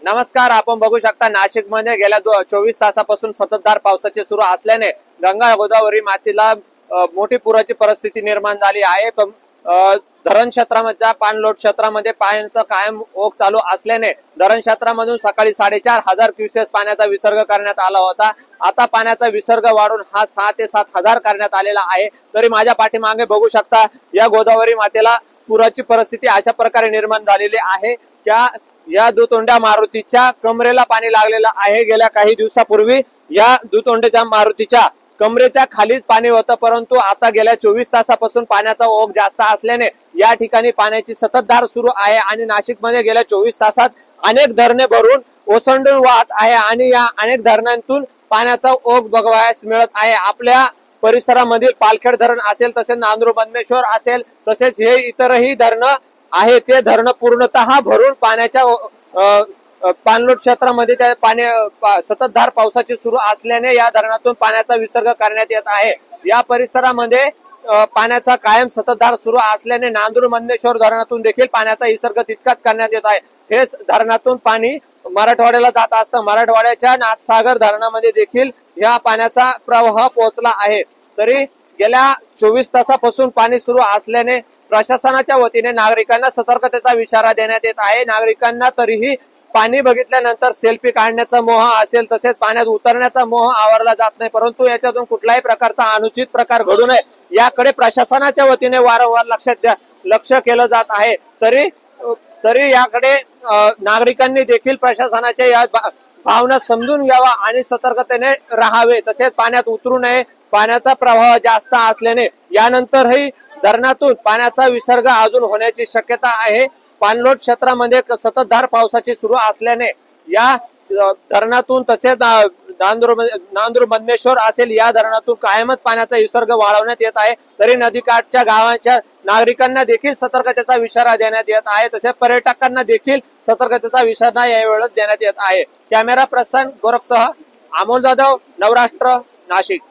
नमस्कार, आपण बघू शकता नाशिक मध्ये गेल्या 24 तासापासून संततधार पावसाचे सुरू असल्याने गंगा गोदावरी मातेला मोठी पुराची परिस्थिती निर्माण झाली आहे। धरण क्षेत्रामध्ये पाणलोट क्षेत्रामध्ये पाण्याचा कायम ओघ चालू असल्याने धरण क्षेत्रामधून सकाळी 4,500 क्युसेस पाण्याचा विसर्ग करण्यात आला होता। आता पाण्याचा विसर्ग वाढून हा 6 ते 7,000 करण्यात आलेला आहे। तरी माझ्या पाठीमागे बघू शकता या गोदावरी मातेला पुराची परिस्थिती अशा प्रकारे निर्माण झालेली आहे। या दुतोंड्या मारुतीच्या कमरेला पाणी लागलेलं आहे। गेल्या काही दिवसापूर्वी या दुतोंड्याच्या मारुतीच्या कमरेच्या खालीच पाणी होतं, परंतु आता गेल्या 24 तासापासून पाण्याचा ओघ जास्त असल्याने या ठिकाणी पाण्याची संततधार सुरू आहे आणि नाशिक मध्ये गेल्या 24 तासात अनेक धरणे भरून ओसंडून वाहत आहे आणि या अनेक धरणांतून पाण्याचा ओघ बघावयास मिळत आहे। आपल्या परिसरामधील पालखेड धरण असेल, तसेच नांदूर बदनेश्वर असेल, तसेच हे इतरही धरणं आहे ते धरण पूर्णतः भरून पाण्याच्या पाणलोट क्षेत्रामध्ये त्या पाणी संततधार पावसाची सुरू असल्याने या धरणातून पाण्याचा विसर्ग करण्यात येत आहे। या परिसरामध्ये पाण्याचा कायम संततधार सुरू असल्याने नांदूर बदनेश्वर धरणातून देखील पाण्याचा विसर्ग तितकाच करण्यात येत आहे। हे धरणातून पाणी मराठवाड्याला जात असतं। मराठवाड्याच्या नाथसागर धरणामध्ये देखील या पाण्याचा प्रवाह पोहोचला आहे। तरी गेल्या 24 तासापासून पाणी सुरू असल्याने प्रशासनाच्या वतीने नागरिकांना सतर्कतेचा इशारा देण्यात येत आहे। नागरिकांना तरीही पाणी बघितल्यानंतर सेल्फी काढण्याचा मोह असेल, तसेच पाण्यात उतरण्याचा मोह आवरला जात नाही, परंतु याच्यातून कुठल्याही प्रकारचा अनुचित प्रकार घडू नये याकडे प्रशासनाच्या वतीने वारंवार लक्ष केलं जात आहे। तरी याकडे नागरिकांनी देखील प्रशासनाच्या या भावना समजून घ्यावा आणि सतर्कतेने राहावे, तसेच पाण्यात उतरू नये। पाण्याचा प्रवाह जास्त असल्याने यानंतरही धरणातून पाण्याचा विसर्ग अजून होण्याची शक्यता आहे। पाणलोट क्षेत्रामध्ये संततधार पावसाची सुरू असल्याने या धरणातून तसेच नांदूर बदनेश्वर असेल या धरणातून कायमच पाण्याचा विसर्ग वाढवण्यात येत आहे। तरी नदीकाठच्या गावांच्या नागरिकांना देखील सतर्कतेचा इशारा देण्यात येत आहे, तसेच पर्यटकांना देखील सतर्कतेचा इशारा यावेळेस देण्यात येत आहे। कॅमेरा पर्सन गोरखसह अमोल जाधव, नवराष्ट्र, नाशिक।